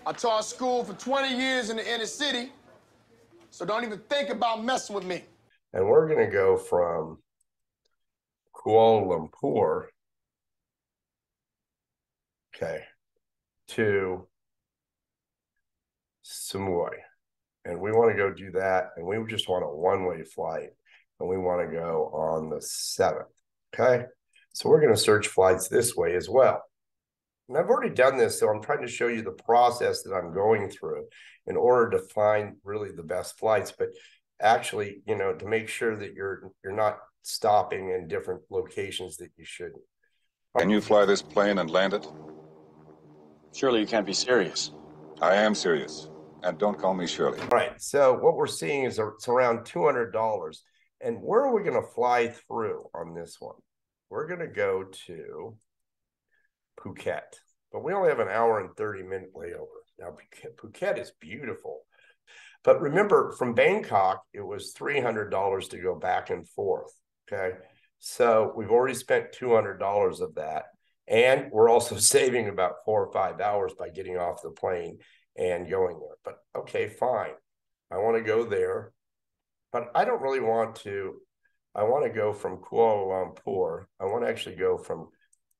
I taught school for 20 years in the inner city, so don't even think about messing with me. And we're going to go from Kuala Lumpur, okay, to Samui. And we want to go do that. And we just want a one-way flight. And we want to go on the 7th, okay? So we're going to search flights this way as well. And I've already done this, so I'm trying to show you the process that I'm going through in order to find really the best flights. But actually, you know, to make sure that you're not stopping in different locations that you shouldn't. Can you fly this plane and land it? Surely you can't be serious. I am serious. And don't call me Shirley. All right, so what we're seeing is it's around $200. And where are we going to fly through on this one? We're going to go to Phuket, but we only have an hour and 30-minute layover. Now, Phuket is beautiful. But remember, from Bangkok, it was $300 to go back and forth, okay? So we've already spent $200 of that. And we're also saving about 4 or 5 hours by getting off the plane and going there. But okay, fine. I want to go there, but I don't really want to. I want to go from Kuala Lumpur. I want to actually go from,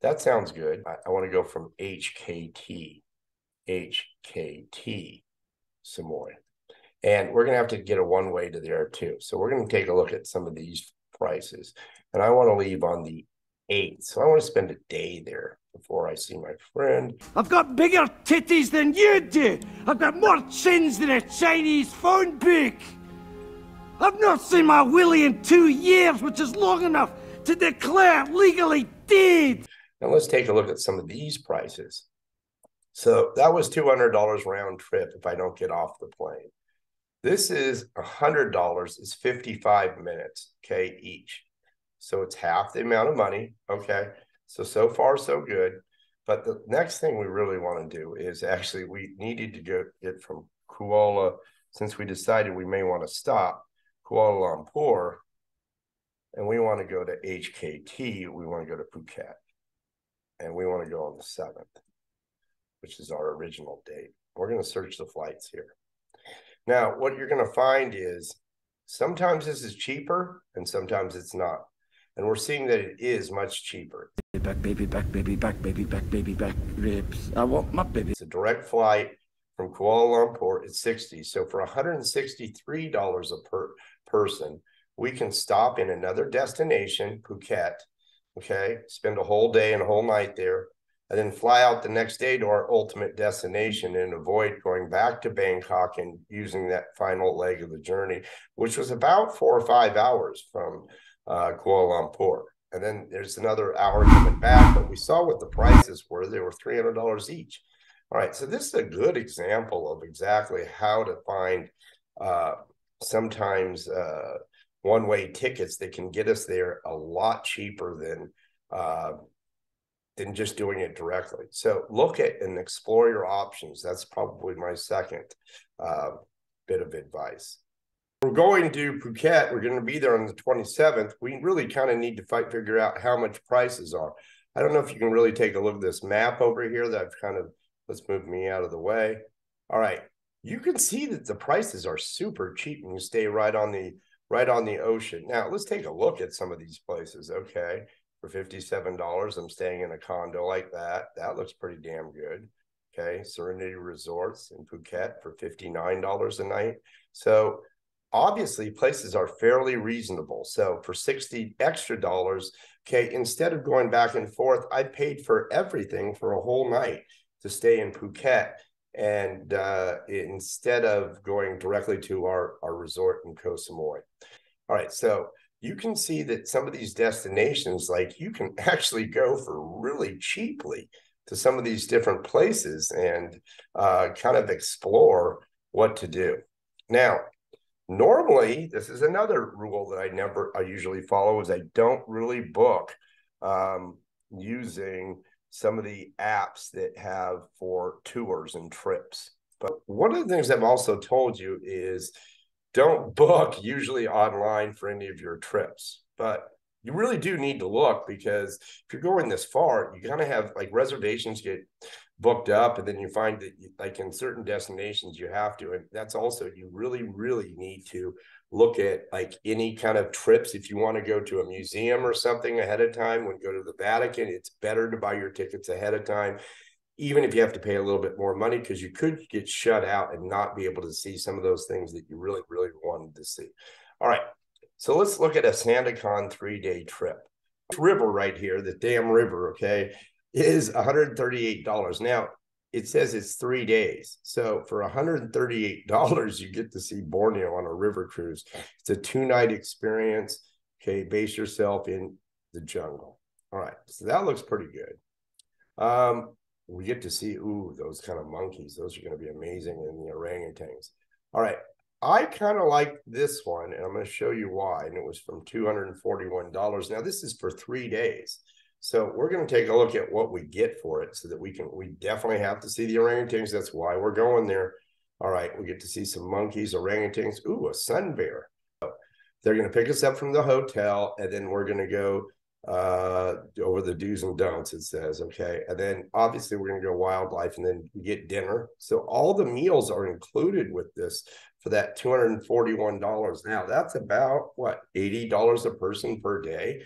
that sounds good. I want to go from HKT, Samui. And we're going to have to get a one-way to there too. So we're going to take a look at some of these prices. And I want to leave on the 8th. So I want to spend a day there before I see my friend. I've got bigger titties than you do. I've got more chins than a Chinese phone book. I've not seen my willy in 2 years, which is long enough to declare legally dead. Now let's take a look at some of these prices. So that was $200 round trip if I don't get off the plane. This is $100, is 55 minutes, okay, each. So it's half the amount of money, okay? So far, so good. But the next thing we really want to do is actually we needed to get from Kuala, since we decided we may want to stop, Kuala Lumpur, and we want to go to HKT, we want to go to Phuket. And we want to go on the 7th, which is our original date. We're going to search the flights here. Now, what you're going to find is sometimes this is cheaper and sometimes it's not. And we're seeing that it is much cheaper. Back, baby, back, baby, back, baby, back, baby, back, ribs. I want my baby. It's a direct flight from Kuala Lumpur. It's $60. So for $163 a person, we can stop in another destination, Phuket, okay, spend a whole day and a whole night there, and then fly out the next day to our ultimate destination and avoid going back to Bangkok and using that final leg of the journey, which was about 4 or 5 hours from Kuala Lumpur. And then there's another hour coming back, but we saw what the prices were. They were $300 each. All right, so this is a good example of exactly how to find sometimes one-way tickets that can get us there a lot cheaper than just doing it directly. So look at and explore your options. That's probably my second bit of advice. We're going to Phuket. We're going to be there on the 27th. We really kind of need to figure out how much prices are. I don't know if you can really take a look at this map over here that I've kind of, let's move me out of the way. All right. You can see that the prices are super cheap and you stay right on the ocean. Now, let's take a look at some of these places. Okay. For $57, I'm staying in a condo like that. That looks pretty damn good. Okay. Serenity Resorts in Phuket for $59 a night. So obviously, places are fairly reasonable. So for $60 extra, okay, instead of going back and forth, I paid for everything for a whole night to stay in Phuket. And instead of going directly to our resort in Koh Samui. All right, so you can see that some of these destinations, like you can actually go for really cheaply to some of these different places and kind of explore what to do. Now, normally, this is another rule that I usually follow is I don't really book using some of the apps that have for tours and trips. But one of the things I've also told you is don't book usually online for any of your trips. But you really do need to look because if you're going this far, you kind of have like reservations get booked up, and then you find that like in certain destinations you have to, and that's also, you really need to look at like any kind of trips. If you want to go to a museum or something ahead of time, when you go to the Vatican, it's better to buy your tickets ahead of time, even if you have to pay a little bit more money, because you could get shut out and not be able to see some of those things that you really wanted to see. All right, so let's look at a SantaCon 3-day trip. This river right here, the damn river, okay, is $138. Now, it says it's 3 days. So for $138, you get to see Borneo on a river cruise. It's a 2-night experience. Okay, base yourself in the jungle. All right, so that looks pretty good. We get to see, ooh, those kind of monkeys. Those are going to be amazing, and the orangutans. All right, I kind of like this one, and I'm going to show you why. And it was from $241. Now, this is for 3 days. So we're going to take a look at what we get for it so that we definitely have to see the orangutans. That's why we're going there. All right, we get to see some monkeys, orangutans. Ooh, a sun bear. They're going to pick us up from the hotel, and then we're going to go over the do's and don'ts, it says, okay. And then obviously we're going to go wildlife, and then we get dinner. So all the meals are included with this for that $241. Now that's about what, $80 a person per day.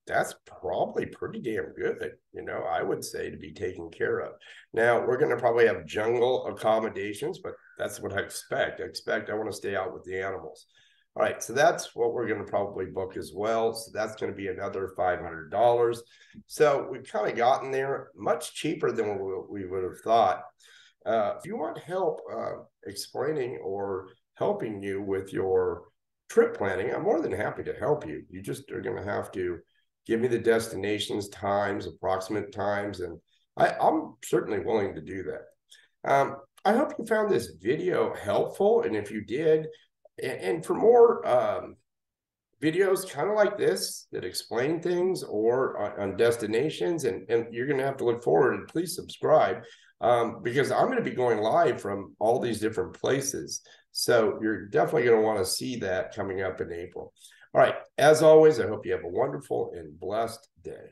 That's probably pretty damn good, you know, I would say, to be taken care of. Now, we're going to probably have jungle accommodations, but that's what I expect. I want to stay out with the animals. All right, so that's what we're going to probably book as well. So that's going to be another $500. So we've kind of gotten there much cheaper than we would have thought. If you want help explaining or helping you with your trip planning, I'm more than happy to help you. You just are going to have to give me the destinations, times, approximate times, and I'm certainly willing to do that. I hope you found this video helpful, and if you did, and for more videos kind of like this that explain things or on destinations, and you're going to have to look forward, and please subscribe, because I'm going to be going live from all these different places. So you're definitely going to want to see that coming up in April. All right, as always, I hope you have a wonderful and blessed day.